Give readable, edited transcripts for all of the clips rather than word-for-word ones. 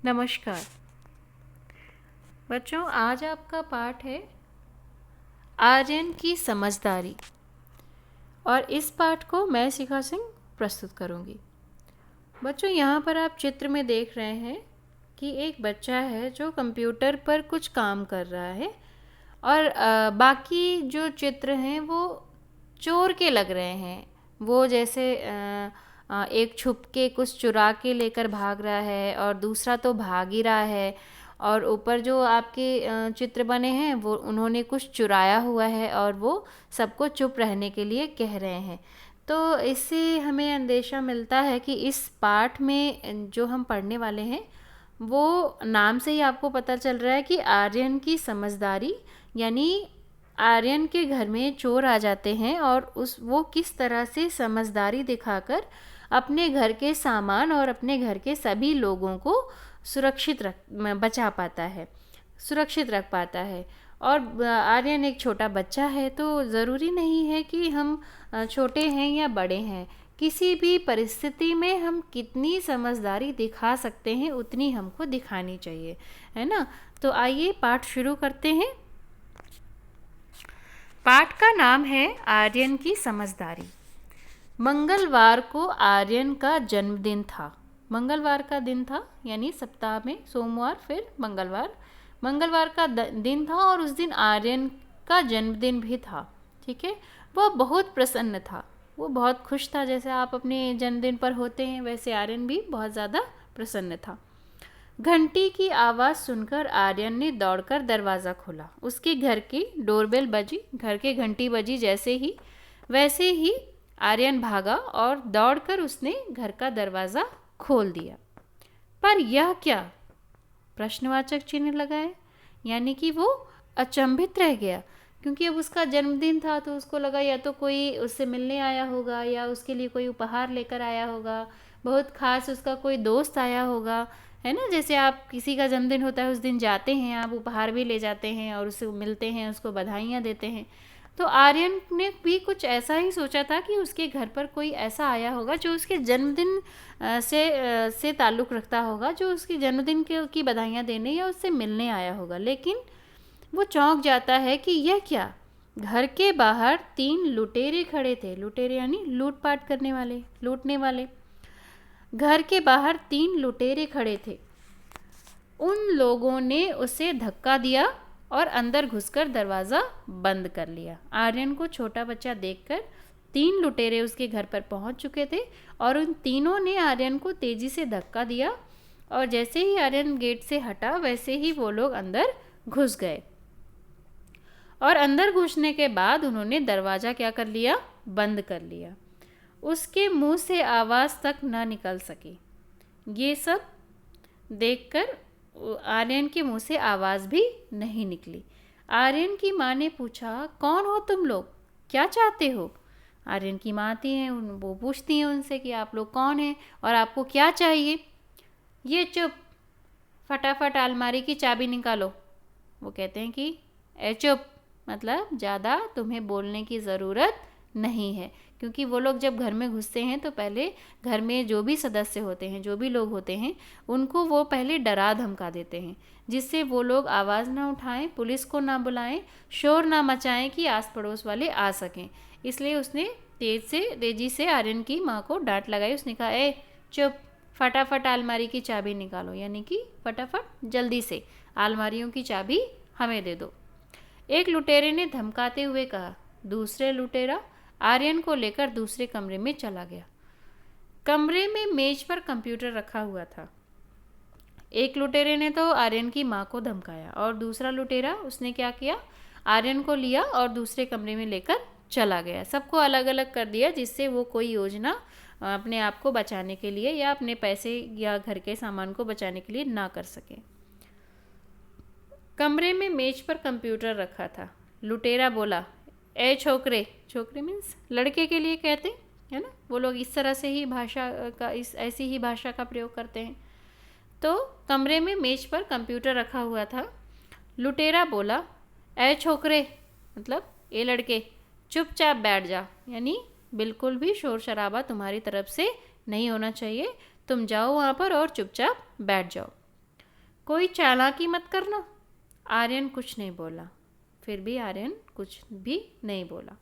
नमस्कार बच्चों, आज आपका पाठ है आर्यन की समझदारी। और इस पाठ को मैं शिखा सिंह प्रस्तुत करूंगी। बच्चों, यहाँ पर आप चित्र में देख रहे हैं कि एक बच्चा है जो कंप्यूटर पर कुछ काम कर रहा है और बाकी जो चित्र हैं वो चोर के लग रहे हैं। वो जैसे एक छुप के कुछ चुरा के लेकर भाग रहा है और दूसरा तो भाग ही रहा है। और ऊपर जो आपके चित्र बने हैं वो उन्होंने कुछ चुराया हुआ है और वो सबको चुप रहने के लिए कह रहे हैं। तो इससे हमें अंदेशा मिलता है कि इस पाठ में जो हम पढ़ने वाले हैं वो नाम से ही आपको पता चल रहा है कि आर्यन की समझदारी, यानी आर्यन के घर में चोर आ जाते हैं और वो किस तरह से समझदारी दिखाकर अपने घर के सामान और अपने घर के सभी लोगों को बचा पाता है, सुरक्षित रख पाता है। और आर्यन एक छोटा बच्चा है, तो ज़रूरी नहीं है कि हम छोटे हैं या बड़े हैं, किसी भी परिस्थिति में हम कितनी समझदारी दिखा सकते हैं उतनी हमको दिखानी चाहिए, है ना। तो आइए पाठ शुरू करते हैं। पाठ का नाम है आर्यन की समझदारी। मंगलवार को आर्यन का जन्मदिन था। मंगलवार का दिन था, यानी सप्ताह में सोमवार फिर मंगलवार का दिन था और उस दिन आर्यन का जन्मदिन भी था। ठीक है, वह बहुत प्रसन्न था, वो बहुत खुश था। जैसे आप अपने जन्मदिन पर होते हैं वैसे आर्यन भी बहुत ज़्यादा प्रसन्न था। घंटी की आवाज़ सुनकर आर्यन ने दौड़कर दरवाज़ा खोला। उसके घर की डोरबेल बजी, घर के घंटी बजी वैसे ही आर्यन भागा और दौड़कर उसने घर का दरवाज़ा खोल दिया। पर यह क्या? प्रश्नवाचक चिन्ह लगाए, यानी कि वो अचंभित रह गया, क्योंकि अब उसका जन्मदिन था तो उसको लगा या तो कोई उससे मिलने आया होगा या उसके लिए कोई उपहार लेकर आया होगा, बहुत खास उसका कोई दोस्त आया होगा, है ना। जैसे आप किसी का जन्मदिन होता है उस दिन जाते हैं, आप उपहार भी ले जाते हैं और उससे मिलते हैं, उसको बधाइयाँ देते हैं। तो आर्यन ने भी कुछ ऐसा ही सोचा था कि उसके घर पर कोई ऐसा आया होगा जो उसके जन्मदिन से ताल्लुक़ रखता होगा, जो उसके जन्मदिन की बधाइयाँ देने या उससे मिलने आया होगा। लेकिन वो चौंक जाता है कि यह क्या? घर के बाहर 3 लुटेरे खड़े थे। लुटेरे यानी लूटपाट करने वाले, लूटने वाले। घर के बाहर 3 लुटेरे खड़े थे। उन लोगों ने उसे धक्का दिया और अंदर घुसकर दरवाज़ा बंद कर लिया। आर्यन को छोटा बच्चा देखकर 3 लुटेरे उसके घर पर पहुंच चुके थे और उन तीनों ने आर्यन को तेज़ी से धक्का दिया और जैसे ही आर्यन गेट से हटा वैसे ही वो लोग अंदर घुस गए। और अंदर घुसने के बाद उन्होंने दरवाज़ा क्या कर लिया? बंद कर लिया। उसके मुंह से आवाज़ तक न निकल सकी। ये सब देखकर आर्यन के मुंह से आवाज़ भी नहीं निकली। आर्यन की माँ ने पूछा, कौन हो तुम लोग, क्या चाहते हो? आर्यन की माँ आती हैं, वो पूछती हैं उनसे कि आप लोग कौन हैं और आपको क्या चाहिए। ये चुप, फटाफट अलमारी की चाबी निकालो। वो कहते हैं कि ए चुप, मतलब ज़्यादा तुम्हें बोलने की ज़रूरत नहीं है। क्योंकि वो लोग जब घर में घुसते हैं तो पहले घर में जो भी सदस्य होते हैं, जो भी लोग होते हैं, उनको वो पहले डरा धमका देते हैं, जिससे वो लोग आवाज़ ना उठाएं, पुलिस को ना बुलाएं, शोर ना मचाएं कि आस पड़ोस वाले आ सकें। इसलिए उसने तेजी से आर्यन की माँ को डांट लगाई। उसने कहा, ए चुप, फटाफट अलमारी की चाबी निकालो, यानी कि फटाफट जल्दी से अलमारियों की चाबी हमें दे दो। एक लुटेरे ने धमकाते हुए कहा। दूसरे लुटेरा आर्यन को लेकर दूसरे कमरे में चला गया। कमरे में मेज पर कंप्यूटर रखा हुआ था। एक लुटेरे ने तो आर्यन की माँ को धमकाया और दूसरा लुटेरा उसने क्या किया? आर्यन को लिया और दूसरे कमरे में लेकर चला गया। सबको अलग अलग कर दिया, जिससे वो कोई योजना अपने आप को बचाने के लिए या अपने पैसे या घर के सामान को बचाने के लिए ना कर सके। कमरे में मेज पर कंप्यूटर रखा था। लुटेरा बोला, ए छोकरे, छोकरे मीन्स लड़के के लिए कहते हैं ना, वो लोग इस तरह से ही ऐसी ही भाषा का प्रयोग करते हैं। तो कमरे में मेज पर कंप्यूटर रखा हुआ था। लुटेरा बोला, ए छोकरे, मतलब ए लड़के, चुपचाप बैठ जा, यानी बिल्कुल भी शोर शराबा तुम्हारी तरफ से नहीं होना चाहिए, तुम जाओ वहाँ पर और चुपचाप बैठ जाओ। कोई चालाकी मत करना। आर्यन कुछ नहीं बोला। फिर भी आर्यन कुछ भी नहीं बोला।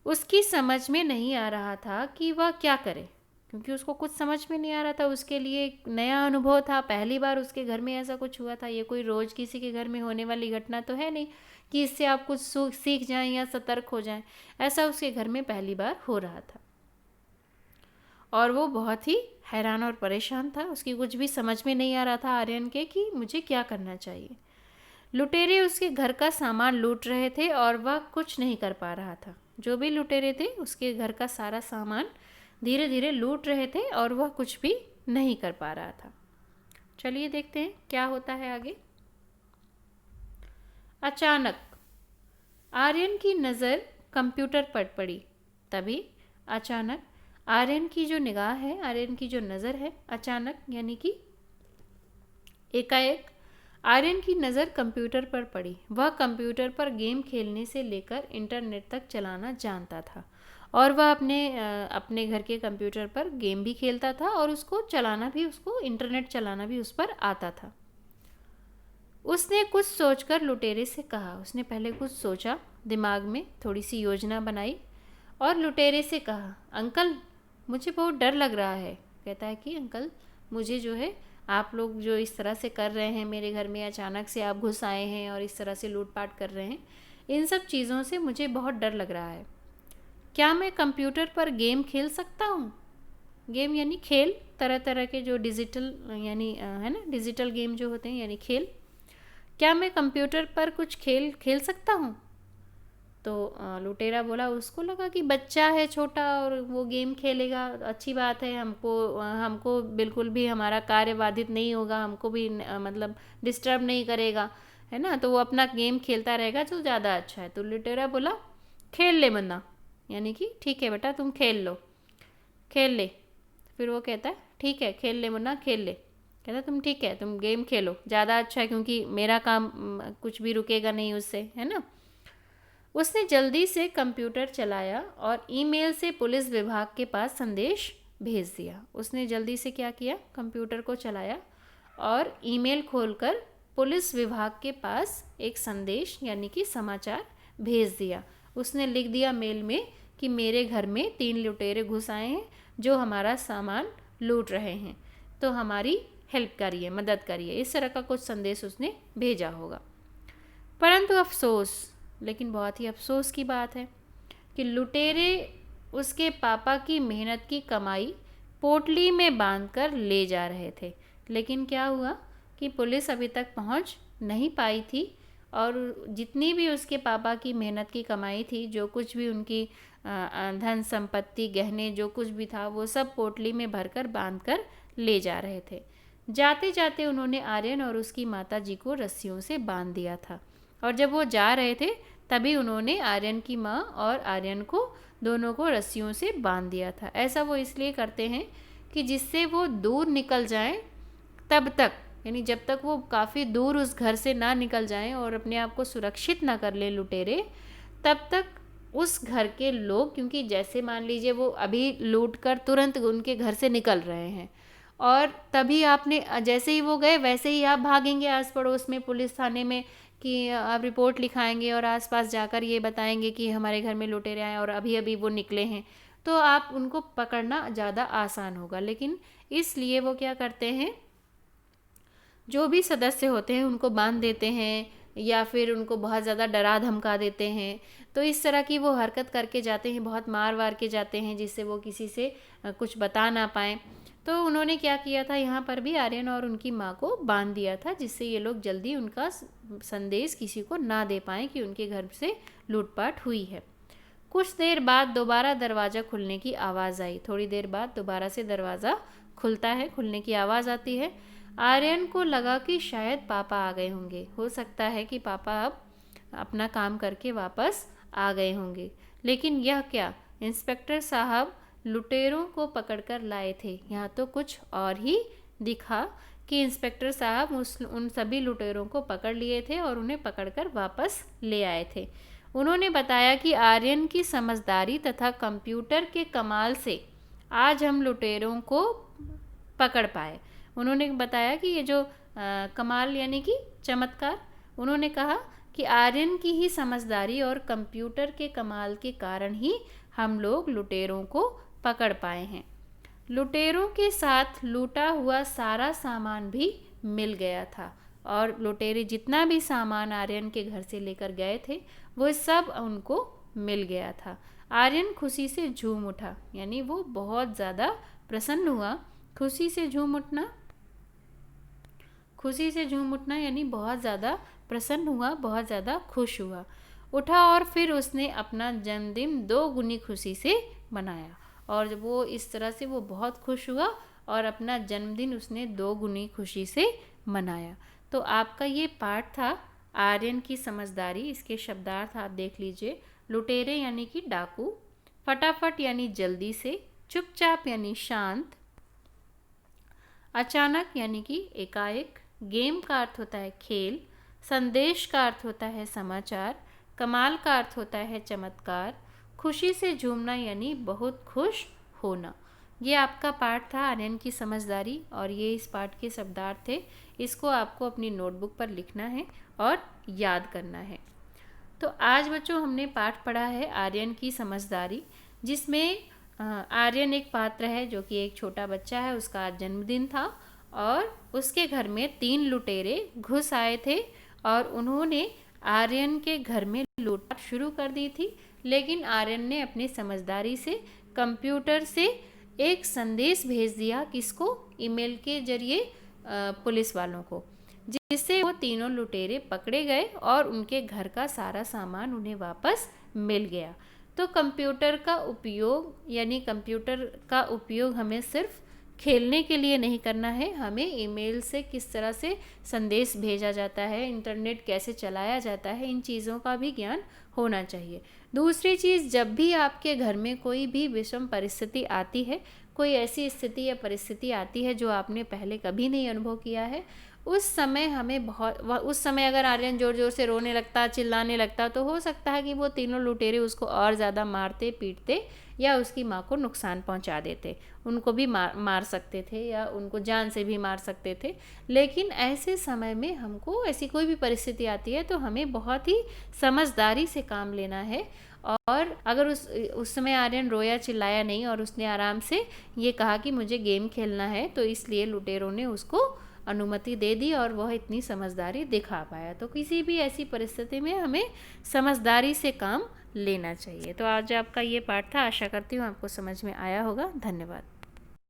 उसकी समझ में नहीं आ रहा था कि वह क्या करे, क्योंकि उसको कुछ समझ में नहीं आ रहा था। उसके लिए एक नया अनुभव था, पहली बार उसके घर में ऐसा कुछ हुआ था। ये कोई रोज़ किसी के घर में होने वाली घटना तो है नहीं कि इससे आप कुछ सीख जाएं या सतर्क हो जाएं। ऐसा उसके घर में पहली बार हो रहा था और वो बहुत ही हैरान और परेशान था। उसकी कुछ भी समझ में नहीं आ रहा था आर्यन के कि मुझे क्या करना चाहिए। लुटेरे उसके घर का सामान लूट रहे थे और वह कुछ नहीं कर पा रहा था। जो भी लुटेरे थे उसके घर का सारा सामान धीरे धीरे लूट रहे थे और वह कुछ भी नहीं कर पा रहा था। चलिए देखते हैं क्या होता है आगे। अचानक आर्यन की नज़र कंप्यूटर पर पड़ी। तभी अचानक आर्यन की जो निगाह है, आर्यन की जो नज़र है, अचानक यानी कि एकाएक आर्यन की नज़र कंप्यूटर पर पड़ी। वह कंप्यूटर पर गेम खेलने से लेकर इंटरनेट तक चलाना जानता था और वह अपने घर के कंप्यूटर पर गेम भी खेलता था और उसको चलाना भी, उसको इंटरनेट चलाना भी उस पर आता था। उसने कुछ सोचकर लुटेरे से कहा। उसने पहले कुछ सोचा, दिमाग में थोड़ी सी योजना बनाई और लुटेरे से कहा, अंकल मुझे बहुत डर लग रहा है। कहता है कि अंकल मुझे जो है, आप लोग जो इस तरह से कर रहे हैं मेरे घर में, अचानक से आप घुस आए हैं और इस तरह से लूटपाट कर रहे हैं, इन सब चीज़ों से मुझे बहुत डर लग रहा है। क्या मैं कंप्यूटर पर गेम खेल सकता हूँ? गेम यानी खेल, तरह तरह के जो डिजिटल यानी है ना, डिजिटल गेम जो होते हैं यानी खेल। क्या मैं कंप्यूटर पर कुछ खेल खेल सकता हूँ? तो लुटेरा बोला, उसको लगा कि बच्चा है छोटा और वो गेम खेलेगा, अच्छी बात है, हमको बिल्कुल भी हमारा कार्य बाधित नहीं होगा, हमको भी मतलब डिस्टर्ब नहीं करेगा, है ना, तो वो अपना गेम खेलता रहेगा जो ज़्यादा अच्छा है। तो लुटेरा बोला, खेल ले मुन्ना, यानी कि ठीक है बेटा तुम खेल लो, खेल ले। फिर वो कहता है ठीक है खेल ले मुन्ना, खेल ले। कहता तुम ठीक है, तुम गेम खेलो, ज़्यादा अच्छा है, क्योंकि मेरा काम कुछ भी रुकेगा नहीं उससे, है ना। उसने जल्दी से कंप्यूटर चलाया और ईमेल से पुलिस विभाग के पास संदेश भेज दिया। उसने जल्दी से क्या किया, कंप्यूटर को चलाया और ईमेल खोलकर पुलिस विभाग के पास एक संदेश यानी कि समाचार भेज दिया। उसने लिख दिया मेल में कि मेरे घर में 3 लुटेरे घुस आए हैं जो हमारा सामान लूट रहे हैं, तो हमारी हेल्प करिए, मदद करिए। इस तरह का कुछ संदेश उसने भेजा होगा। परंतु अफसोस, लेकिन बहुत ही अफसोस की बात है कि लुटेरे उसके पापा की मेहनत की कमाई पोटली में बांधकर ले जा रहे थे। लेकिन क्या हुआ कि पुलिस अभी तक पहुंच नहीं पाई थी और जितनी भी उसके पापा की मेहनत की कमाई थी, जो कुछ भी उनकी धन संपत्ति गहने जो कुछ भी था, वो सब पोटली में भरकर बांधकर ले जा रहे थे। जाते जाते उन्होंने आर्यन और उसकी माता जी को रस्सियों से बांध दिया था और जब वो जा रहे थे तभी उन्होंने आर्यन की माँ और आर्यन को दोनों को रस्सियों से बांध दिया था। ऐसा वो इसलिए करते हैं कि जिससे वो दूर निकल जाएं, तब तक यानी जब तक वो काफ़ी दूर उस घर से ना निकल जाएं और अपने आप को सुरक्षित ना कर ले लुटेरे, तब तक उस घर के लोग, क्योंकि जैसे मान लीजिए वो अभी लूट कर तुरंत उनके घर से निकल रहे हैं और तभी आपने जैसे ही वो गए वैसे ही आप भागेंगे आस पड़ोस में पुलिस थाने में कि आप रिपोर्ट लिखाएंगे और आसपास जाकर ये बताएंगे कि हमारे घर में लुटेरे आए और अभी अभी वो निकले हैं, तो आप उनको पकड़ना ज़्यादा आसान होगा। लेकिन इसलिए वो क्या करते हैं, जो भी सदस्य होते हैं उनको बांध देते हैं या फिर उनको बहुत ज़्यादा डरा धमका देते हैं। तो इस तरह की वो हरकत करके जाते हैं, बहुत मार वार के जाते हैं जिससे वो किसी से कुछ बता ना पाएँ। तो उन्होंने क्या किया था, यहाँ पर भी आर्यन और उनकी माँ को बांध दिया था जिससे ये लोग जल्दी उनका संदेश किसी को ना दे पाएँ कि उनके घर से लूटपाट हुई है। कुछ देर बाद दोबारा दरवाज़ा खुलने की आवाज़ आई। थोड़ी देर बाद दोबारा से दरवाज़ा खुलता है, खुलने की आवाज़ आती है। आर्यन को लगा कि शायद पापा आ गए होंगे, हो सकता है कि पापा अब अपना काम करके वापस आ गए होंगे। लेकिन यह क्या, इंस्पेक्टर साहब लुटेरों को पकड़कर लाए थे। यहाँ तो कुछ और ही दिखा कि इंस्पेक्टर साहब उन सभी लुटेरों को पकड़ लिए थे और उन्हें पकड़कर वापस ले आए थे। उन्होंने बताया कि आर्यन की समझदारी तथा कंप्यूटर के कमाल से आज हम लुटेरों को पकड़ पाए। उन्होंने बताया कि ये जो कमाल यानी कि चमत्कार, उन्होंने कहा कि आर्यन की ही समझदारी और कंप्यूटर के कमाल के कारण ही हम लोग लुटेरों को पकड़ पाए हैं। लुटेरों के साथ लूटा हुआ सारा सामान भी मिल गया था और लुटेरे जितना भी सामान आर्यन के घर से लेकर गए थे वो सब उनको मिल गया था। आर्यन खुशी से झूम उठा, यानी वो बहुत ज़्यादा प्रसन्न हुआ। खुशी से झूम उठना, खुशी से झूम उठना यानी बहुत ज़्यादा प्रसन्न हुआ, बहुत ज़्यादा खुश हुआ। उठा और फिर उसने अपना जन्मदिन 2 गुनी खुशी से मनाया। और जब वो इस तरह से वो बहुत खुश हुआ और अपना जन्मदिन उसने 2 गुनी खुशी से मनाया। तो आपका ये पाठ था आर्यन की समझदारी। इसके शब्दार्थ आप देख लीजिए। लुटेरे यानी कि डाकू, फटाफट यानी जल्दी से, चुपचाप यानी शांत, अचानक यानी कि एकाएक, गेम का अर्थ होता है खेल, संदेश का अर्थ होता है समाचार, कमाल का अर्थ होता है चमत्कार, खुशी से झूमना यानी बहुत खुश होना। ये आपका पाठ था आर्यन की समझदारी और ये इस पाठ के शब्दार्थ थे। इसको आपको अपनी नोटबुक पर लिखना है और याद करना है। तो आज बच्चों हमने पाठ पढ़ा है आर्यन की समझदारी, जिसमें आर्यन एक पात्र है जो कि एक छोटा बच्चा है। उसका आज जन्मदिन था और उसके घर में 3 लुटेरे घुस आए थे और उन्होंने आर्यन के घर में लूट शुरू कर दी थी। लेकिन आर्यन ने अपनी समझदारी से कंप्यूटर से एक संदेश भेज दिया, किसको? ईमेल के जरिए पुलिस वालों को, जिससे वो तीनों लुटेरे पकड़े गए और उनके घर का सारा सामान उन्हें वापस मिल गया। तो कंप्यूटर का उपयोग यानी कंप्यूटर का उपयोग हमें सिर्फ खेलने के लिए नहीं करना है, हमें ईमेल से किस तरह से संदेश भेजा जाता है, इंटरनेट कैसे चलाया जाता है, इन चीज़ों का भी ज्ञान होना चाहिए। दूसरी चीज़, जब भी आपके घर में कोई भी विषम परिस्थिति आती है, कोई ऐसी स्थिति या परिस्थिति आती है जो आपने पहले कभी नहीं अनुभव किया है, उस समय उस समय अगर आर्यन ज़ोर ज़ोर से रोने लगता, चिल्लाने लगता, तो हो सकता है कि वो तीनों लुटेरे उसको और ज़्यादा मारते पीटते या उसकी माँ को नुकसान पहुंचा देते। उनको भी मार सकते थे या उनको जान से भी मार सकते थे। लेकिन ऐसे समय में हमको ऐसी कोई भी परिस्थिति आती है तो हमें बहुत ही समझदारी से काम लेना है। और अगर उस समय आर्यन रोया चिल्लाया नहीं और उसने आराम से ये कहा कि मुझे गेम खेलना है, तो इसलिए लुटेरों ने उसको अनुमति दे दी और वह इतनी समझदारी दिखा पाया। तो किसी भी ऐसी परिस्थिति में हमें समझदारी से काम लेना चाहिए। तो आज आपका ये पाठ था। आशा करती हूँ आपको समझ में आया होगा। धन्यवाद।